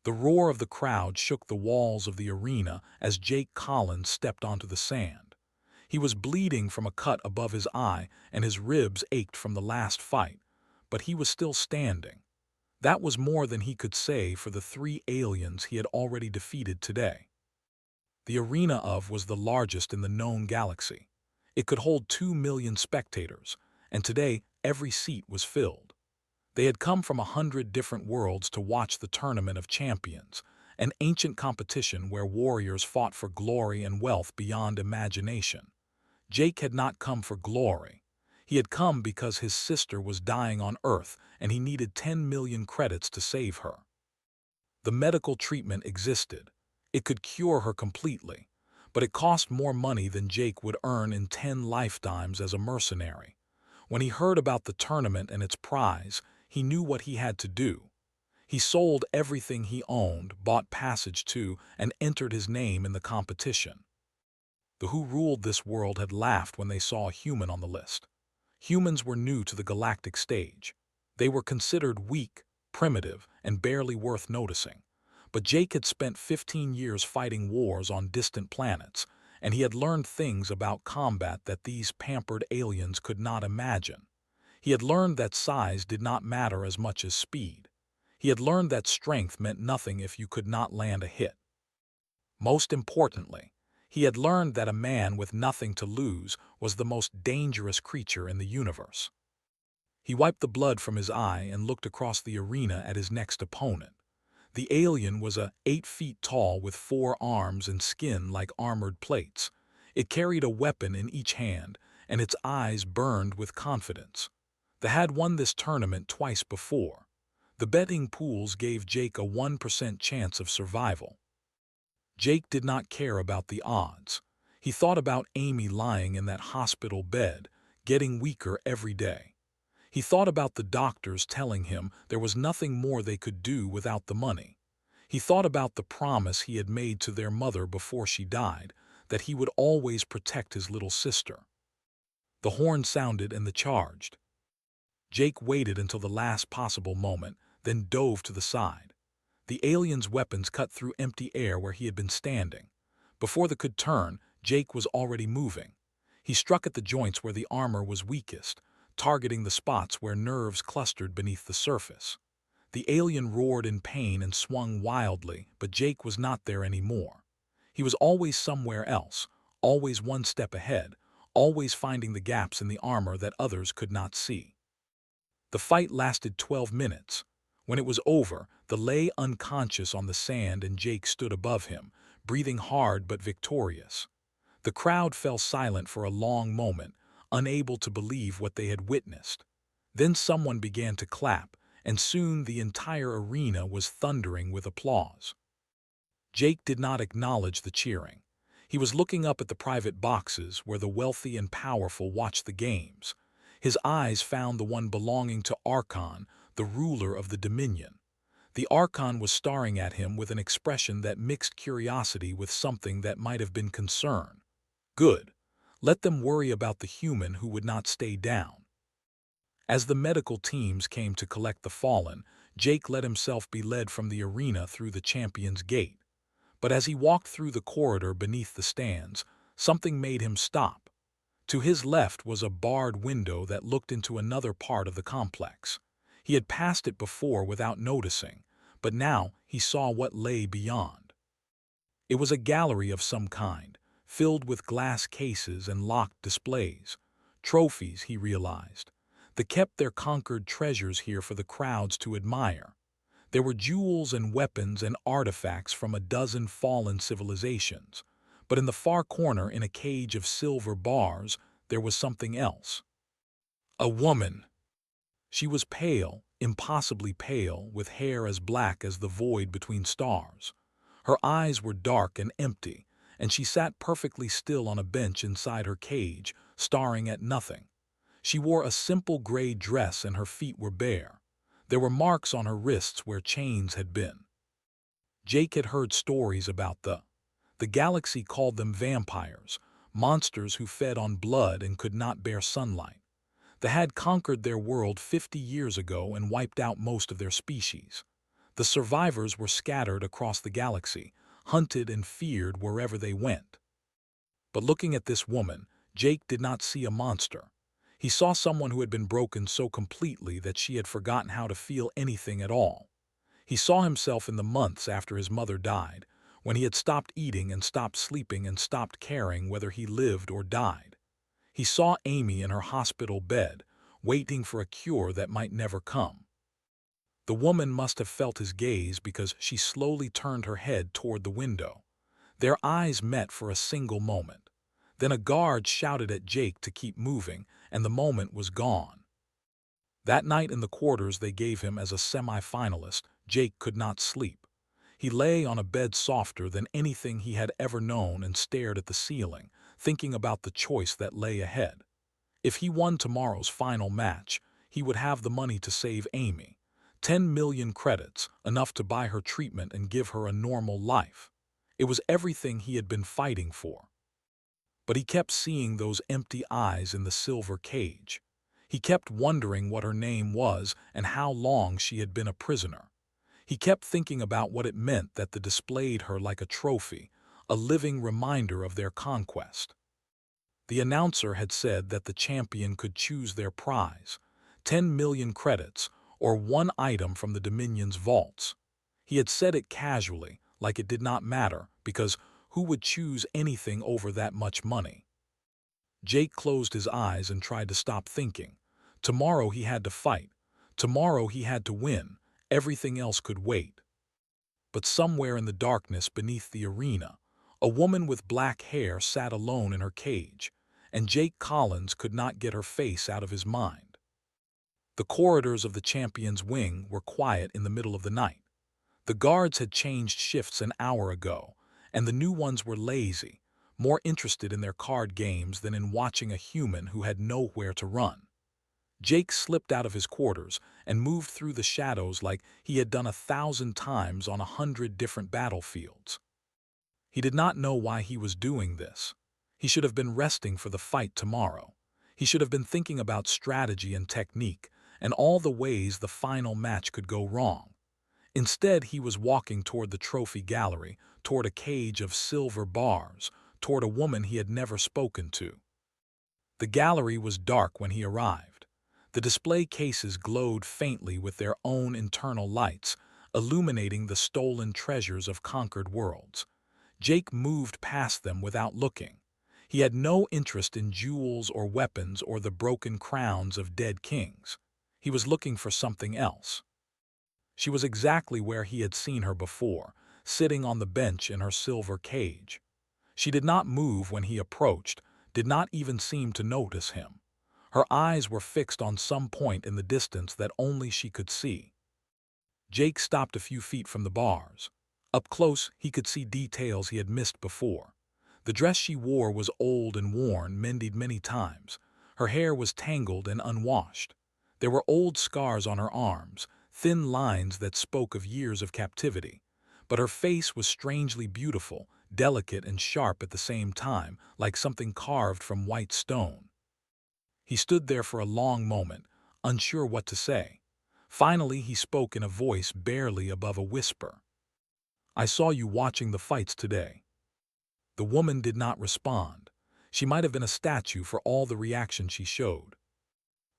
The roar of the crowd shook the walls of the arena as Jake Collins stepped onto the sand. He was bleeding from a cut above his eye and his ribs ached from the last fight, but he was still standing. That was more than he could say for the 3 aliens he had already defeated today. The arena was the largest in the known galaxy. It could hold 2 million spectators, and today every seat was filled. They had come from 100 different worlds to watch the Tournament of Champions, an ancient competition where warriors fought for glory and wealth beyond imagination. Jake had not come for glory. He had come because his sister was dying on Earth and he needed 10 million credits to save her. The medical treatment existed. It could cure her completely, but it cost more money than Jake would earn in 10 lifetimes as a mercenary. When he heard about the tournament and its prize, he knew what he had to do. He sold everything he owned, bought passage to, and entered his name in the competition. The who ruled this world had laughed when they saw a human on the list. Humans were new to the galactic stage. They were considered weak, primitive, and barely worth noticing. But Jake had spent 15 years fighting wars on distant planets, and he had learned things about combat that these pampered aliens could not imagine. He had learned that size did not matter as much as speed. He had learned that strength meant nothing if you could not land a hit. Most importantly, he had learned that a man with nothing to lose was the most dangerous creature in the universe. He wiped the blood from his eye and looked across the arena at his next opponent. The alien was 8 feet tall with 4 arms and skin like armored plates. It carried a weapon in each hand, and its eyes burned with confidence. They had won this tournament twice before. The betting pools gave Jake a 1% chance of survival. Jake did not care about the odds. He thought about Amy lying in that hospital bed, getting weaker every day. He thought about the doctors telling him there was nothing more they could do without the money. He thought about the promise he had made to their mother before she died, that he would always protect his little sister. The horn sounded and they charged. Jake waited until the last possible moment, then dove to the side. The aliens' weapons cut through empty air where he had been standing. Before they could turn, Jake was already moving. He struck at the joints where the armor was weakest, targeting the spots where nerves clustered beneath the surface. The alien roared in pain and swung wildly, but Jake was not there anymore. He was always somewhere else, always one step ahead, always finding the gaps in the armor that others could not see. The fight lasted 12 minutes. When it was over, they lay unconscious on the sand and Jake stood above him, breathing hard but victorious. The crowd fell silent for a long moment, unable to believe what they had witnessed. Then someone began to clap, and soon the entire arena was thundering with applause. Jake did not acknowledge the cheering. He was looking up at the private boxes where the wealthy and powerful watched the games. His eyes found the one belonging to Archon, the ruler of the Dominion. The Archon was staring at him with an expression that mixed curiosity with something that might have been concern. Good. Let them worry about the human who would not stay down. As the medical teams came to collect the fallen, Jake let himself be led from the arena through the champion's gate. But as he walked through the corridor beneath the stands, something made him stop. To his left was a barred window that looked into another part of the complex. He had passed it before without noticing, but now he saw what lay beyond. It was a gallery of some kind, filled with glass cases and locked displays. Trophies, he realized. They kept their conquered treasures here for the crowds to admire. There were jewels and weapons and artifacts from a dozen fallen civilizations. But in the far corner, in a cage of silver bars, there was something else. A woman. She was pale, impossibly pale, with hair as black as the void between stars. Her eyes were dark and empty, and she sat perfectly still on a bench inside her cage, staring at nothing. She wore a simple gray dress and her feet were bare. There were marks on her wrists where chains had been. Jake had heard stories about the galaxy called them vampires, monsters who fed on blood and could not bear sunlight. They had conquered their world 50 years ago and wiped out most of their species. The survivors were scattered across the galaxy, hunted and feared wherever they went. But looking at this woman, Jake did not see a monster. He saw someone who had been broken so completely that she had forgotten how to feel anything at all. He saw himself in the months after his mother died, when he had stopped eating and stopped sleeping and stopped caring whether he lived or died. He saw Amy in her hospital bed, waiting for a cure that might never come. The woman must have felt his gaze because she slowly turned her head toward the window. Their eyes met for a single moment. Then a guard shouted at Jake to keep moving, and the moment was gone. That night in the quarters they gave him as a semi-finalist, Jake could not sleep. He lay on a bed softer than anything he had ever known and stared at the ceiling, thinking about the choice that lay ahead. If he won tomorrow's final match, he would have the money to save Amy. 10 million credits, enough to buy her treatment and give her a normal life. It was everything he had been fighting for. But he kept seeing those empty eyes in the silver cage. He kept wondering what her name was and how long she had been a prisoner. He kept thinking about what it meant that they displayed her like a trophy, a living reminder of their conquest. The announcer had said that the champion could choose their prize, 10 million credits, or one item from the Dominion's vaults. He had said it casually, like it did not matter, because who would choose anything over that much money? Jake closed his eyes and tried to stop thinking. Tomorrow he had to fight. Tomorrow he had to win. Everything else could wait. But somewhere in the darkness beneath the arena, a woman with black hair sat alone in her cage, and Jake Collins could not get her face out of his mind. The corridors of the champion's wing were quiet in the middle of the night. The guards had changed shifts an hour ago, and the new ones were lazy, more interested in their card games than in watching a human who had nowhere to run. Jake slipped out of his quarters and moved through the shadows like he had done 1,000 times on 100 different battlefields. He did not know why he was doing this. He should have been resting for the fight tomorrow. He should have been thinking about strategy and technique and all the ways the final match could go wrong. Instead, he was walking toward the trophy gallery, toward a cage of silver bars, toward a woman he had never spoken to. The gallery was dark when he arrived. The display cases glowed faintly with their own internal lights, illuminating the stolen treasures of conquered worlds. Jake moved past them without looking. He had no interest in jewels or weapons or the broken crowns of dead kings. He was looking for something else. She was exactly where he had seen her before, sitting on the bench in her silver cage. She did not move when he approached, did not even seem to notice him. Her eyes were fixed on some point in the distance that only she could see. Jake stopped a few feet from the bars. Up close, he could see details he had missed before. The dress she wore was old and worn, mended many times. Her hair was tangled and unwashed. There were old scars on her arms, thin lines that spoke of years of captivity. But her face was strangely beautiful, delicate and sharp at the same time, like something carved from white stone. He stood there for a long moment, unsure what to say. Finally, he spoke in a voice barely above a whisper. "I saw you watching the fights today." The woman did not respond. She might have been a statue for all the reaction she showed.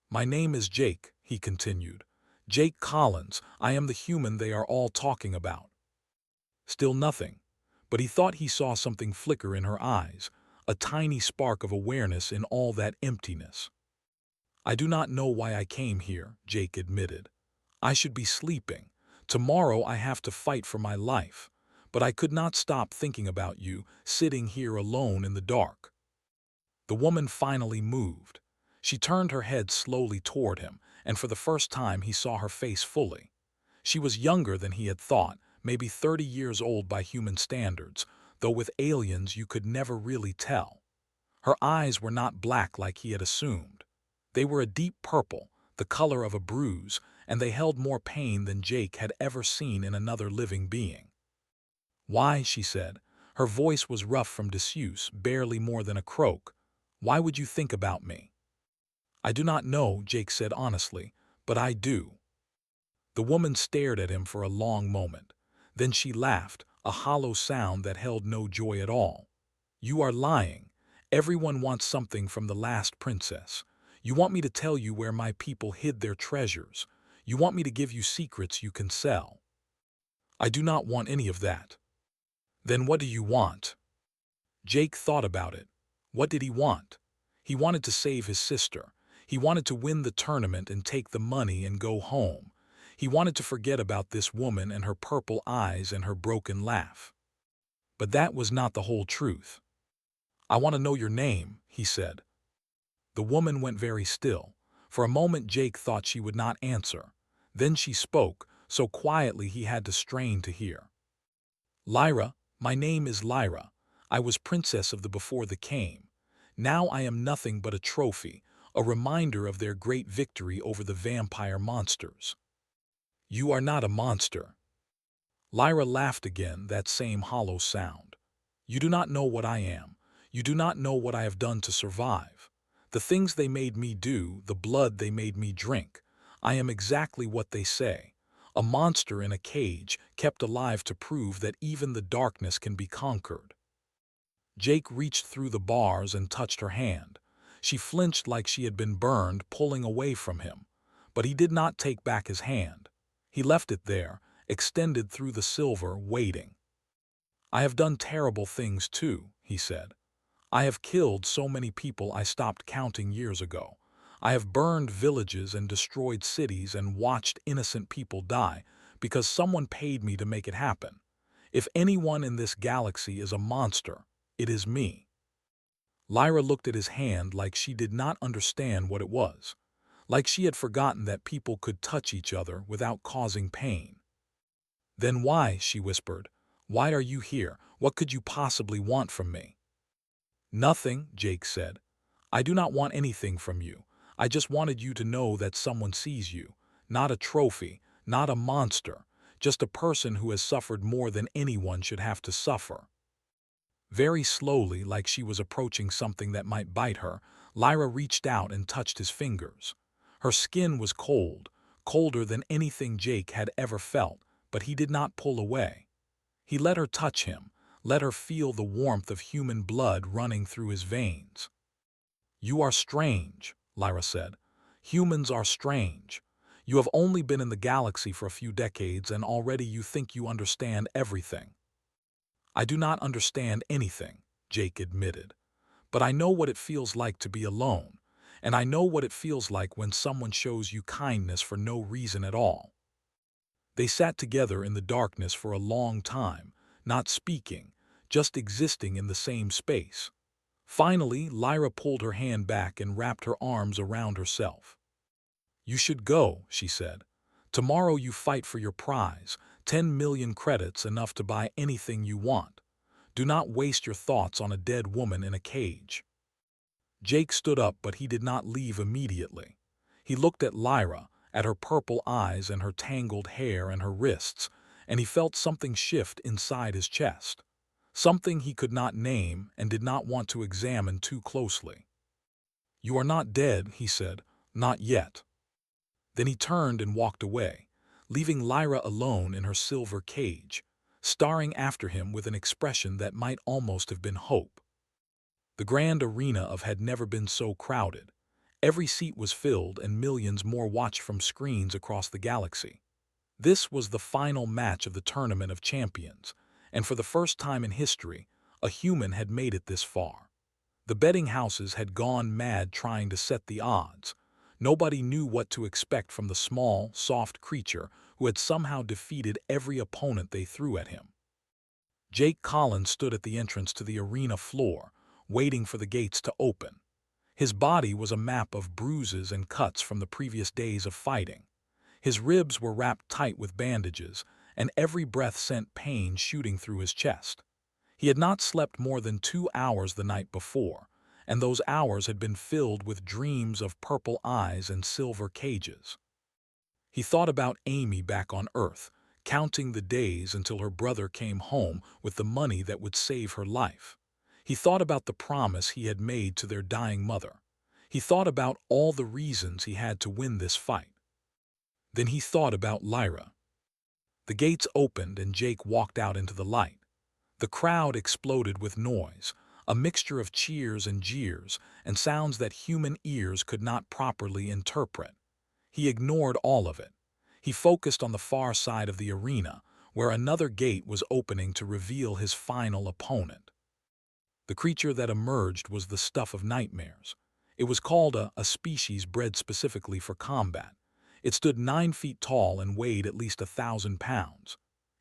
"My name is Jake," he continued. "Jake Collins. I am the human they are all talking about." Still nothing, but he thought he saw something flicker in her eyes, a tiny spark of awareness in all that emptiness. "I do not know why I came here," Jake admitted. "I should be sleeping. Tomorrow I have to fight for my life. But I could not stop thinking about you, sitting here alone in the dark." The woman finally moved. She turned her head slowly toward him, and for the first time he saw her face fully. She was younger than he had thought, maybe 30 years old by human standards, though with aliens you could never really tell. Her eyes were not black like he had assumed. They were a deep purple, the color of a bruise, and they held more pain than Jake had ever seen in another living being. "Why," she said. Her voice was rough from disuse, barely more than a croak. "Why would you think about me?" "I do not know," Jake said honestly, "but I do." The woman stared at him for a long moment. Then she laughed, a hollow sound that held no joy at all. "You are lying. Everyone wants something from the last princess. You want me to tell you where my people hid their treasures. You want me to give you secrets you can sell. I do not want any of that." "Then what do you want?" Jake thought about it. What did he want? He wanted to save his sister. He wanted to win the tournament and take the money and go home. He wanted to forget about this woman and her purple eyes and her broken laugh. But that was not the whole truth. "I want to know your name," he said. The woman went very still. For a moment Jake thought she would not answer. Then she spoke, so quietly he had to strain to hear. "Lyra, my name is Lyra. I was princess of the before the came. Now I am nothing but a trophy, a reminder of their great victory over the vampire monsters." "You are not a monster." Lyra laughed again, that same hollow sound. "You do not know what I am. You do not know what I have done to survive. The things they made me do, the blood they made me drink. I am exactly what they say. A monster in a cage, kept alive to prove that even the darkness can be conquered." Jake reached through the bars and touched her hand. She flinched like she had been burned, pulling away from him. But he did not take back his hand. He left it there, extended through the silver, waiting. "I have done terrible things too," he said. "I have killed so many people I stopped counting years ago. I have burned villages and destroyed cities and watched innocent people die because someone paid me to make it happen. If anyone in this galaxy is a monster, it is me." Lyra looked at his hand like she did not understand what it was, like she had forgotten that people could touch each other without causing pain. "Then why," she whispered, "why are you here? What could you possibly want from me?" "Nothing," Jake said. "I do not want anything from you. I just wanted you to know that someone sees you. Not a trophy, not a monster, just a person who has suffered more than anyone should have to suffer." Very slowly, like she was approaching something that might bite her, Lyra reached out and touched his fingers. Her skin was cold, colder than anything Jake had ever felt, but he did not pull away. He let her touch him, let her feel the warmth of human blood running through his veins. "You are strange," Lyra said. "Humans are strange. You have only been in the galaxy for a few decades and already you think you understand everything." "I do not understand anything," Jake admitted. "But I know what it feels like to be alone, and I know what it feels like when someone shows you kindness for no reason at all." They sat together in the darkness for a long time, not speaking, just existing in the same space. Finally, Lyra pulled her hand back and wrapped her arms around herself. "You should go," she said. "Tomorrow you fight for your prize, 10 million credits, enough to buy anything you want. Do not waste your thoughts on a dead woman in a cage." Jake stood up, but he did not leave immediately. He looked at Lyra, at her purple eyes and her tangled hair and her wrists, and he felt something shift inside his chest. Something he could not name and did not want to examine too closely. "You are not dead," he said. "Not yet." Then he turned and walked away, leaving Lyra alone in her silver cage, staring after him with an expression that might almost have been hope. The grand arena of had never been so crowded. Every seat was filled and millions more watched from screens across the galaxy. This was the final match of the Tournament of Champions, and for the first time in history, a human had made it this far. The betting houses had gone mad trying to set the odds. Nobody knew what to expect from the small, soft creature who had somehow defeated every opponent they threw at him. Jake Collins stood at the entrance to the arena floor, waiting for the gates to open. His body was a map of bruises and cuts from the previous days of fighting. His ribs were wrapped tight with bandages, and every breath sent pain shooting through his chest. He had not slept more than 2 hours the night before, and those hours had been filled with dreams of purple eyes and silver cages. He thought about Amy back on Earth, counting the days until her brother came home with the money that would save her life. He thought about the promise he had made to their dying mother. He thought about all the reasons he had to win this fight. Then he thought about Lyra. The gates opened and Jake walked out into the light. The crowd exploded with noise, a mixture of cheers and jeers, and sounds that human ears could not properly interpret. He ignored all of it. He focused on the far side of the arena, where another gate was opening to reveal his final opponent. The creature that emerged was the stuff of nightmares. It was called a species bred specifically for combat. It stood 9 feet tall and weighed at least 1,000 pounds.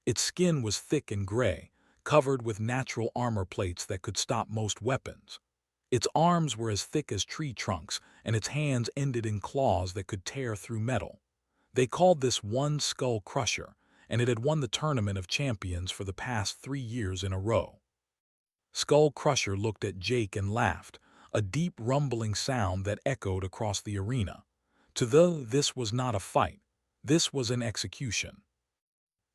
Its skin was thick and gray, covered with natural armor plates that could stop most weapons. Its arms were as thick as tree trunks, and its hands ended in claws that could tear through metal. They called this one Skull Crusher, and it had won the Tournament of Champions for the past 3 years in a row. Skull Crusher looked at Jake and laughed, a deep rumbling sound that echoed across the arena. This was not a fight. This was an execution.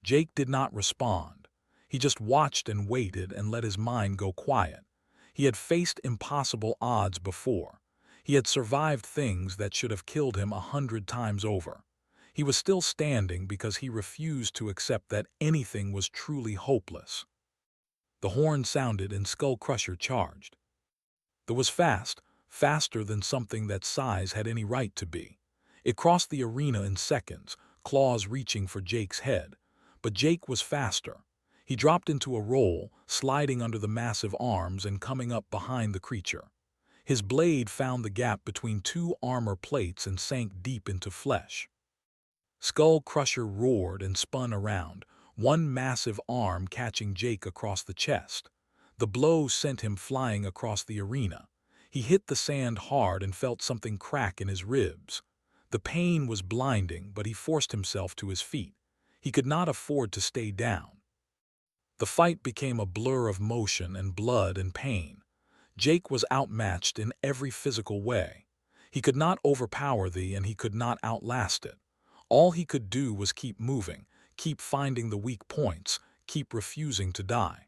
Jake did not respond. He just watched and waited and let his mind go quiet. He had faced impossible odds before. He had survived things that should have killed him 100 times over. He was still standing because he refused to accept that anything was truly hopeless. The horn sounded and Skull Crusher charged. It was fast, faster than something that size had any right to be. It crossed the arena in seconds, claws reaching for Jake's head. But Jake was faster. He dropped into a roll, sliding under the massive arms and coming up behind the creature. His blade found the gap between 2 armor plates and sank deep into flesh. Skull Crusher roared and spun around, one massive arm catching Jake across the chest. The blow sent him flying across the arena. He hit the sand hard and felt something crack in his ribs. The pain was blinding, but he forced himself to his feet. He could not afford to stay down. The fight became a blur of motion and blood and pain. Jake was outmatched in every physical way. He could not overpower thee and he could not outlast it. All he could do was keep moving, keep finding the weak points, keep refusing to die.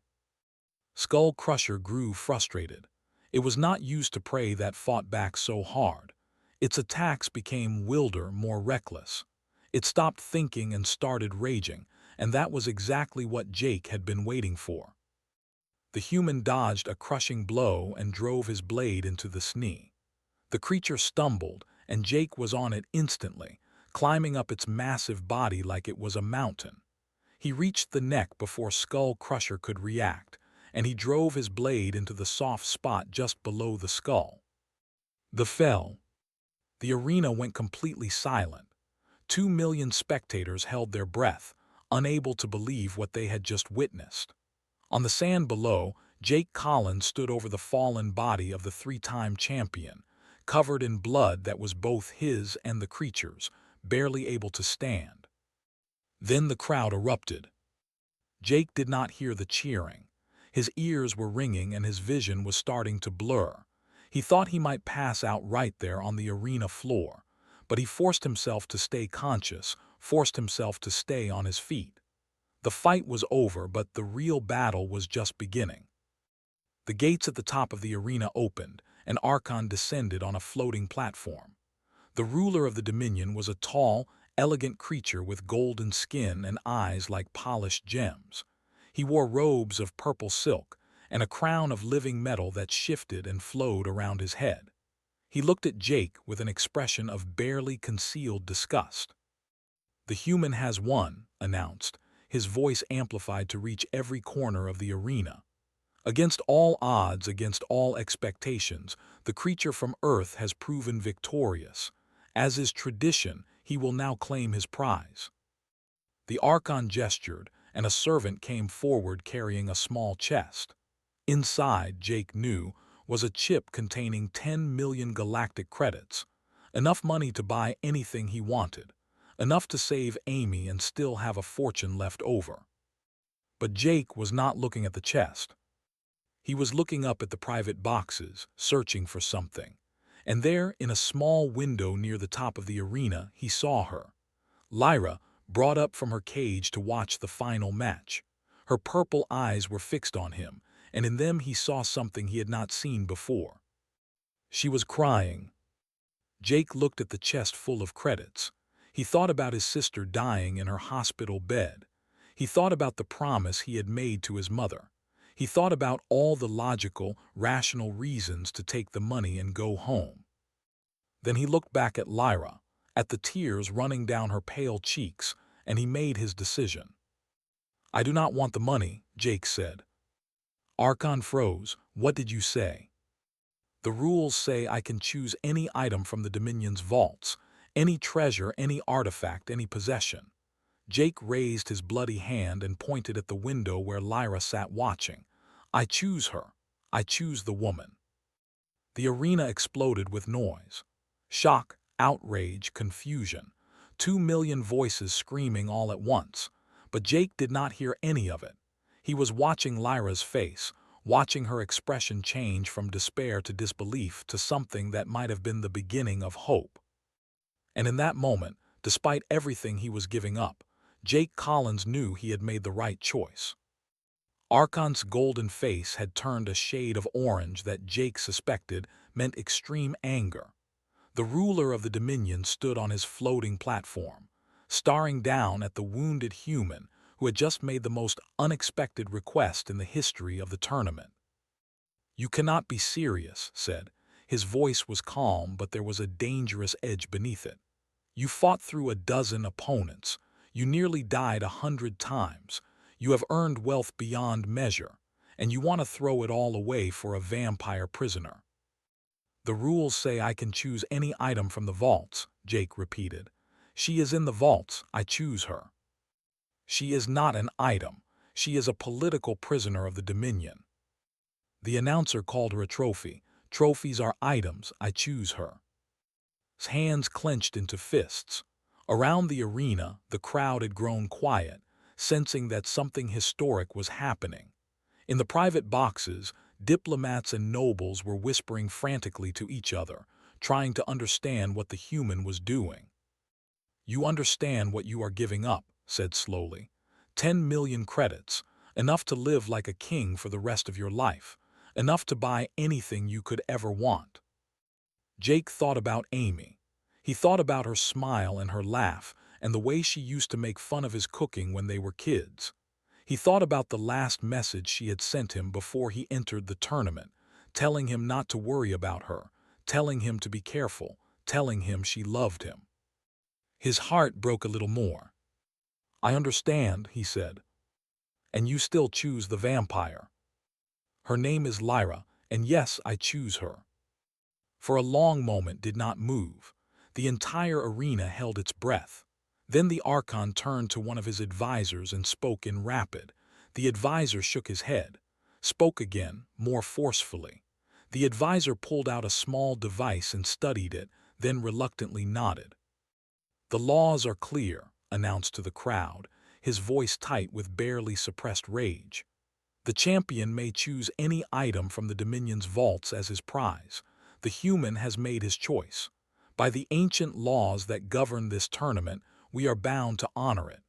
Skull Crusher grew frustrated. It was not used to prey that fought back so hard. Its attacks became wilder, more reckless. It stopped thinking and started raging, and that was exactly what Jake had been waiting for. The human dodged a crushing blow and drove his blade into the knee. The creature stumbled, and Jake was on it instantly, climbing up its massive body like it was a mountain. He reached the neck before Skull Crusher could react, and he drove his blade into the soft spot just below the skull. The fell. The arena went completely silent. 2 million spectators held their breath, unable to believe what they had just witnessed. On the sand below, Jake Collins stood over the fallen body of the 3-time champion, covered in blood that was both his and the creature's, barely able to stand. Then the crowd erupted. Jake did not hear the cheering. His ears were ringing and his vision was starting to blur. He thought he might pass out right there on the arena floor, but he forced himself to stay conscious, forced himself to stay on his feet. The fight was over, but the real battle was just beginning. The gates at the top of the arena opened, and Archon descended on a floating platform. The ruler of the Dominion was a tall, elegant creature with golden skin and eyes like polished gems. He wore robes of purple silk and a crown of living metal that shifted and flowed around his head. He looked at Jake with an expression of barely concealed disgust. "The human has won," announced, his voice amplified to reach every corner of the arena. "Against all odds, against all expectations, the creature from Earth has proven victorious. As is tradition, he will now claim his prize." The Archon gestured, and a servant came forward carrying a small chest. Inside, Jake knew, was a chip containing 10 million galactic credits, enough money to buy anything he wanted, enough to save Amy and still have a fortune left over. But Jake was not looking at the chest. He was looking up at the private boxes, searching for something. And there, in a small window near the top of the arena, he saw her. Lyra, brought up from her cage to watch the final match. Her purple eyes were fixed on him, and in them he saw something he had not seen before. She was crying. Jake looked at the chest full of credits. He thought about his sister dying in her hospital bed. He thought about the promise he had made to his mother. He thought about all the logical, rational reasons to take the money and go home. Then he looked back at Lyra, at the tears running down her pale cheeks, and he made his decision. "I do not want the money," Jake said. Archon froze. "What did you say?" "The rules say I can choose any item from the Dominion's vaults, any treasure, any artifact, any possession." Jake raised his bloody hand and pointed at the window where Lyra sat watching. "I choose her. I choose the woman." The arena exploded with noise. Shock, outrage, confusion. 2 million voices screaming all at once. But Jake did not hear any of it. He was watching Lyra's face, watching her expression change from despair to disbelief to something that might have been the beginning of hope. And in that moment, despite everything he was giving up, Jake Collins knew he had made the right choice. Archon's golden face had turned a shade of orange that Jake suspected meant extreme anger. The ruler of the Dominion stood on his floating platform, staring down at the wounded human who had just made the most unexpected request in the history of the tournament. "You cannot be serious," said. His voice was calm, but there was a dangerous edge beneath it. "You fought through a dozen opponents. You nearly died 100 times. You have earned wealth beyond measure, and you want to throw it all away for a vampire prisoner." "The rules say I can choose any item from the vaults," Jake repeated. "She is in the vaults. I choose her." "She is not an item. She is a political prisoner of the Dominion." The announcer called her a trophy. "Trophies are items. I choose her." His hands clenched into fists. Around the arena, the crowd had grown quiet, sensing that something historic was happening. In the private boxes, diplomats and nobles were whispering frantically to each other, trying to understand what the human was doing. "You understand what you are giving up," said slowly. 10 million credits, enough to live like a king for the rest of your life, enough to buy anything you could ever want. Jake thought about Amy. He thought about her smile and her laugh and the way she used to make fun of his cooking when they were kids. He thought about the last message she had sent him before he entered the tournament, telling him not to worry about her, telling him to be careful, telling him she loved him. His heart broke a little more. "I understand," he said. "And you still choose the vampire." "Her name is Lyra, and yes, I choose her." For a long moment did not move. The entire arena held its breath. Then the Archon turned to one of his advisors and spoke in rapid. The advisor shook his head, spoke again, more forcefully. The advisor pulled out a small device and studied it, then reluctantly nodded. "The laws are clear," announced to the crowd, his voice tight with barely suppressed rage. "The champion may choose any item from the Dominion's vaults as his prize. The human has made his choice. By the ancient laws that govern this tournament, we are bound to honor it."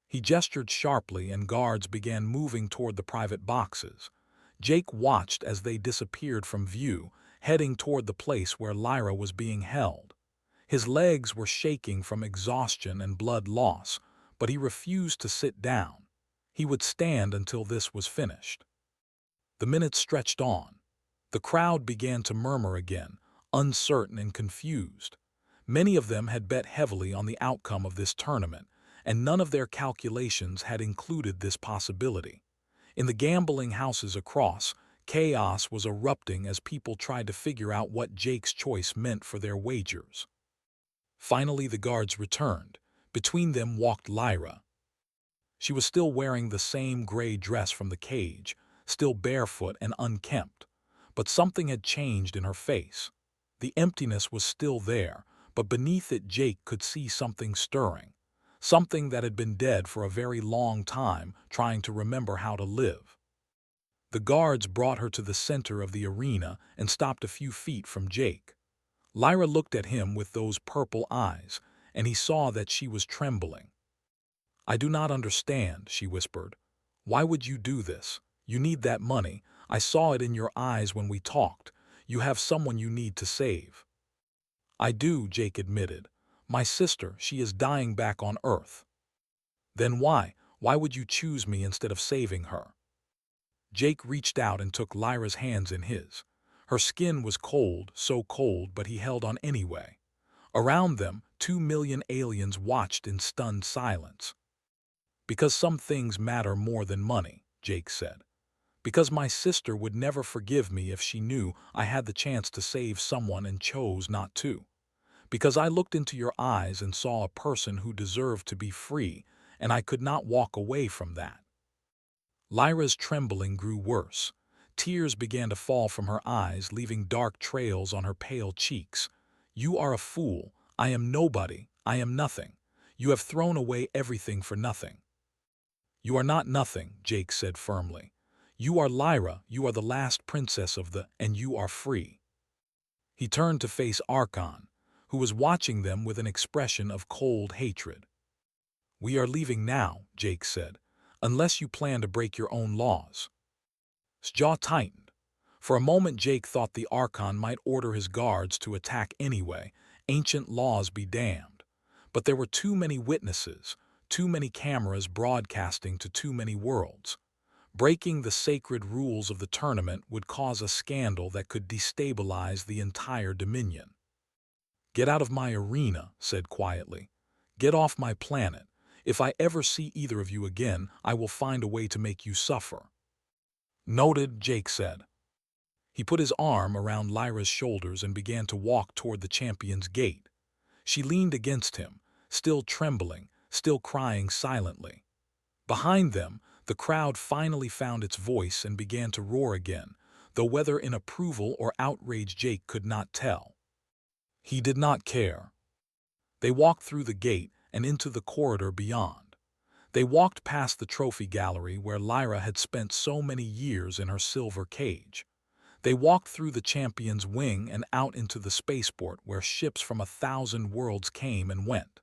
He gestured sharply and guards began moving toward the private boxes. Jake watched as they disappeared from view, heading toward the place where Lyra was being held. His legs were shaking from exhaustion and blood loss, but he refused to sit down. He would stand until this was finished. The minutes stretched on. The crowd began to murmur again, uncertain and confused. Many of them had bet heavily on the outcome of this tournament, and none of their calculations had included this possibility. In the gambling houses across, chaos was erupting as people tried to figure out what Jake's choice meant for their wagers. Finally, the guards returned. Between them walked Lyra. She was still wearing the same gray dress from the cage, still barefoot and unkempt. But something had changed in her face. The emptiness was still there, but beneath it Jake could see something stirring. Something that had been dead for a very long time, trying to remember how to live. The guards brought her to the center of the arena and stopped a few feet from Jake. Lyra looked at him with those purple eyes, and he saw that she was trembling. "I do not understand," she whispered. "Why would you do this? You need that money. I saw it in your eyes when we talked. You have someone you need to save." "I do," Jake admitted, My sister, she is dying back on Earth. Then why? Why would you choose me instead of saving her? Jake reached out and took Lyra's hands in his. Her skin was cold, so cold, but he held on anyway. Around them, 2 million aliens watched in stunned silence. Because some things matter more than money, Jake said. Because my sister would never forgive me if she knew I had the chance to save someone and chose not to. Because I looked into your eyes and saw a person who deserved to be free, and I could not walk away from that. Lyra's trembling grew worse. Tears began to fall from her eyes, leaving dark trails on her pale cheeks. You are a fool. I am nobody. I am nothing. You have thrown away everything for nothing. You are not nothing, Jake said firmly. You are Lyra, you are the last princess of and you are free. He turned to face Archon, who was watching them with an expression of cold hatred. We are leaving now, Jake said, unless you plan to break your own laws. His jaw tightened. For a moment Jake thought the Archon might order his guards to attack anyway, ancient laws be damned. But there were too many witnesses, too many cameras broadcasting to too many worlds. Breaking the sacred rules of the tournament would cause a scandal that could destabilize the entire Dominion. Get out of my arena, said quietly. Get off my planet. If I ever see either of you again, I will find a way to make you suffer. Noted, Jake said. He put his arm around Lyra's shoulders and began to walk toward the champion's gate. She leaned against him, still trembling, still crying silently. Behind them, the crowd finally found its voice and began to roar again, though whether in approval or outrage Jake could not tell. He did not care. They walked through the gate and into the corridor beyond. They walked past the trophy gallery where Lyra had spent so many years in her silver cage. They walked through the champion's wing and out into the spaceport where ships from 1,000 worlds came and went.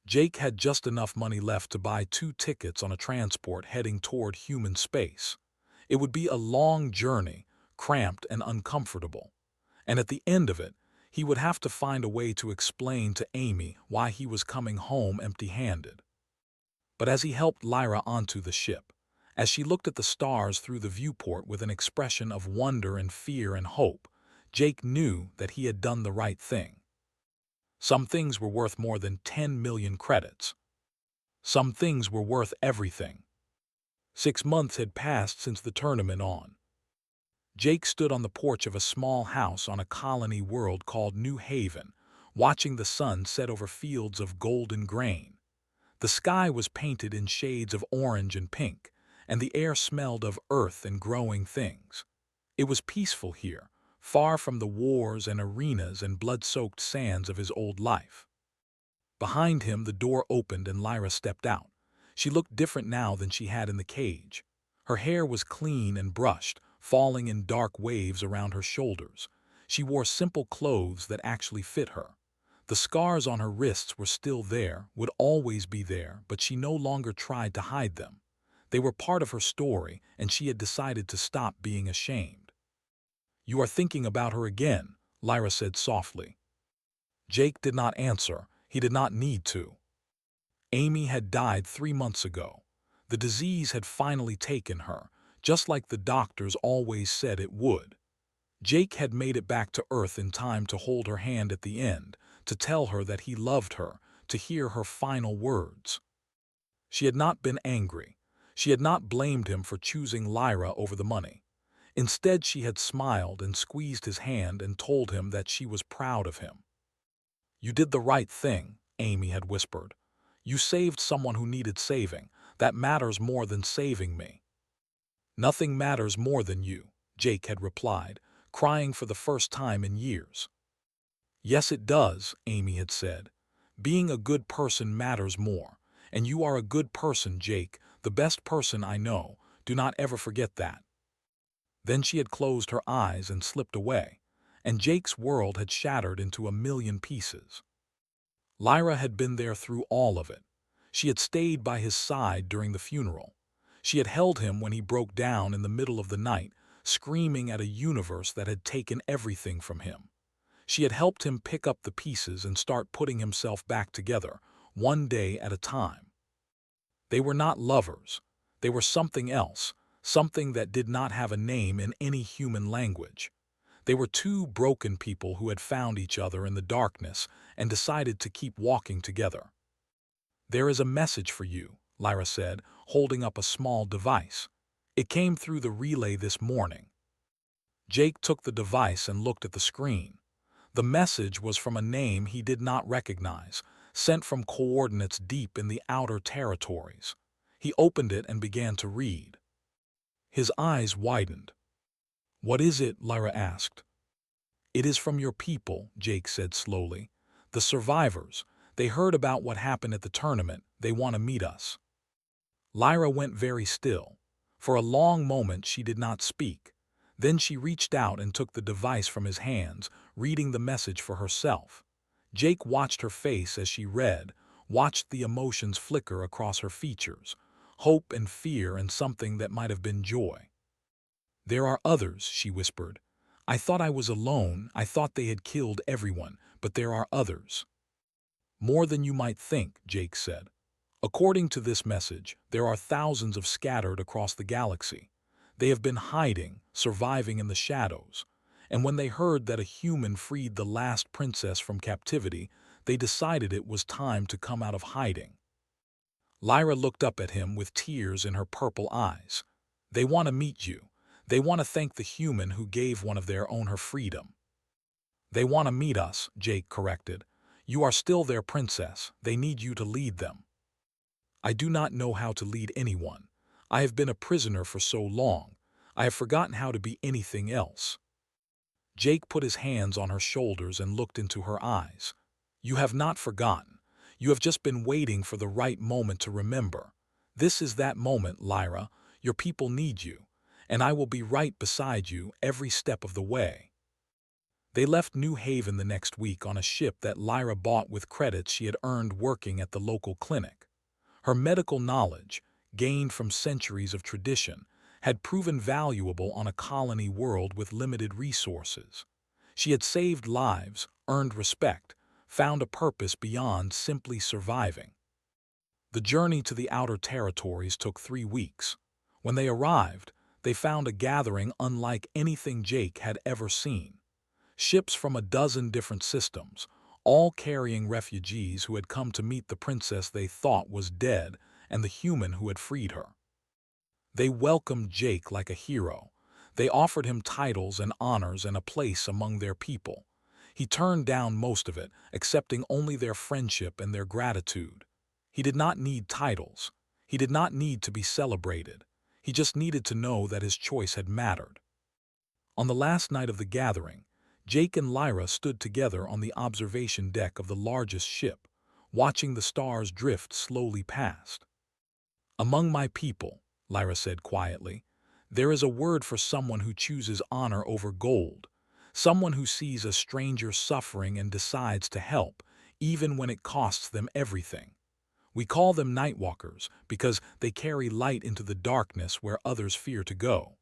Jake had just enough money left to buy 2 tickets on a transport heading toward human space. It would be a long journey, cramped and uncomfortable. And at the end of it, he would have to find a way to explain to Amy why he was coming home empty-handed. But as he helped Lyra onto the ship, as she looked at the stars through the viewport with an expression of wonder and fear and hope, Jake knew that he had done the right thing. Some things were worth more than 10 million credits. Some things were worth everything. 6 months had passed since the tournament on. Jake stood on the porch of a small house on a colony world called New Haven, watching the sun set over fields of golden grain. The sky was painted in shades of orange and pink, and the air smelled of earth and growing things. It was peaceful here, far from the wars and arenas and blood-soaked sands of his old life. Behind him, the door opened and Lyra stepped out. She looked different now than she had in the cage. Her hair was clean and brushed, falling in dark waves around her shoulders. She wore simple clothes that actually fit her. The scars on her wrists were still there, would always be there, but she no longer tried to hide them. They were part of her story, and she had decided to stop being ashamed. You are thinking about her again, Lyra said softly. Jake did not answer. He did not need to. Amy had died 3 months ago. The disease had finally taken her, just like the doctors always said it would. Jake had made it back to Earth in time to hold her hand at the end, to tell her that he loved her, to hear her final words. She had not been angry. She had not blamed him for choosing Lyra over the money. Instead, she had smiled and squeezed his hand and told him that she was proud of him. You did the right thing, Amy had whispered. You saved someone who needed saving. That matters more than saving me. Nothing matters more than you, Jake had replied, crying for the first time in years. Yes, it does, Amy had said. Being a good person matters more. And you are a good person, Jake, the best person I know. Do not ever forget that. Then she had closed her eyes and slipped away, and Jake's world had shattered into 1,000,000 pieces. Lyra had been there through all of it. She had stayed by his side during the funeral. She had held him when he broke down in the middle of the night, screaming at a universe that had taken everything from him. She had helped him pick up the pieces and start putting himself back together, one day at a time. They were not lovers. They were something else, something that did not have a name in any human language. They were two broken people who had found each other in the darkness and decided to keep walking together. "There is a message for you," Lyra said, holding up a small device. "It came through the relay this morning." Jake took the device and looked at the screen. The message was from a name he did not recognize, sent from coordinates deep in the outer territories. He opened it and began to read. His eyes widened. "What is it?" Lyra asked. "It is from your people," Jake said slowly. "The survivors. They heard about what happened at the tournament. They want to meet us." Lyra went very still. For a long moment she did not speak. Then she reached out and took the device from his hands, reading the message for herself. Jake watched her face as she read, watched the emotions flicker across her features, hope and fear and something that might have been joy. "There are others," she whispered. "I thought I was alone, I thought they had killed everyone, but there are others." "More than you might think," Jake said. "According to this message, there are thousands of scattered across the galaxy. They have been hiding, surviving in the shadows. And when they heard that a human freed the last princess from captivity, they decided it was time to come out of hiding." Lyra looked up at him with tears in her purple eyes. "They want to meet you. They want to thank the human who gave one of their own her freedom." "They want to meet us," Jake corrected. "You are still their princess. They need you to lead them." "I do not know how to lead anyone. I have been a prisoner for so long. I have forgotten how to be anything else." Jake put his hands on her shoulders and looked into her eyes. "You have not forgotten. You have just been waiting for the right moment to remember. This is that moment, Lyra. Your people need you, and I will be right beside you every step of the way." They left New Haven the next week on a ship that Lyra bought with credits she had earned working at the local clinic. Her medical knowledge, gained from centuries of tradition, had proven valuable on a colony world with limited resources. She had saved lives, earned respect, found a purpose beyond simply surviving. The journey to the outer territories took 3 weeks. When they arrived, they found a gathering unlike anything Jake had ever seen. Ships from a dozen different systems, all carrying refugees who had come to meet the princess they thought was dead and the human who had freed her. They welcomed Jake like a hero. They offered him titles and honors and a place among their people. He turned down most of it, accepting only their friendship and their gratitude. He did not need titles. He did not need to be celebrated. He just needed to know that his choice had mattered. On the last night of the gathering, Jake and Lyra stood together on the observation deck of the largest ship, watching the stars drift slowly past. "Among my people," Lyra said quietly, "there is a word for someone who chooses honor over gold, someone who sees a stranger suffering and decides to help, even when it costs them everything. We call them Nightwalkers because they carry light into the darkness where others fear to go."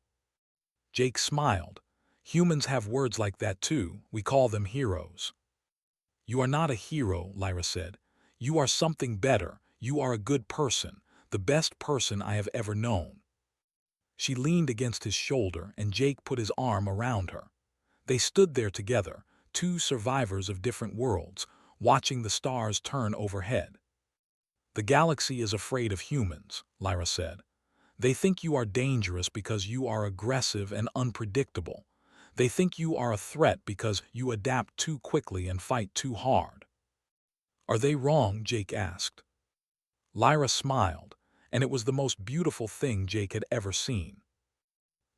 Jake smiled. "Humans have words like that too. We call them heroes." "You are not a hero," Lyra said. "You are something better. You are a good person, the best person I have ever known." She leaned against his shoulder and Jake put his arm around her. They stood there together, two survivors of different worlds, watching the stars turn overhead. "The galaxy is afraid of humans," Lyra said. "They think you are dangerous because you are aggressive and unpredictable. They think you are a threat because you adapt too quickly and fight too hard." "Are they wrong?" Jake asked. Lyra smiled, and it was the most beautiful thing Jake had ever seen.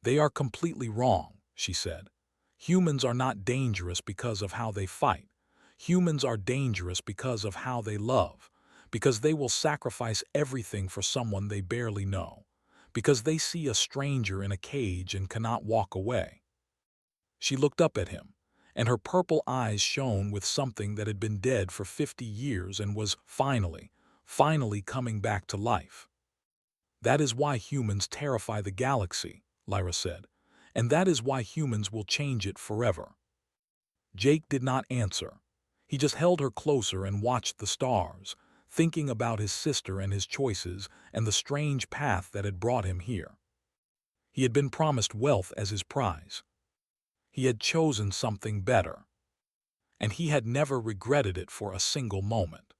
"They are completely wrong," she said. "Humans are not dangerous because of how they fight. Humans are dangerous because of how they love, because they will sacrifice everything for someone they barely know, because they see a stranger in a cage and cannot walk away." She looked up at him, and her purple eyes shone with something that had been dead for 50 years and was finally coming back to life. "That is why humans terrify the galaxy," Lyra said, "and that is why humans will change it forever." Jake did not answer. He just held her closer and watched the stars, thinking about his sister and his choices and the strange path that had brought him here. He had been promised wealth as his prize. He had chosen something better, and he had never regretted it for a single moment.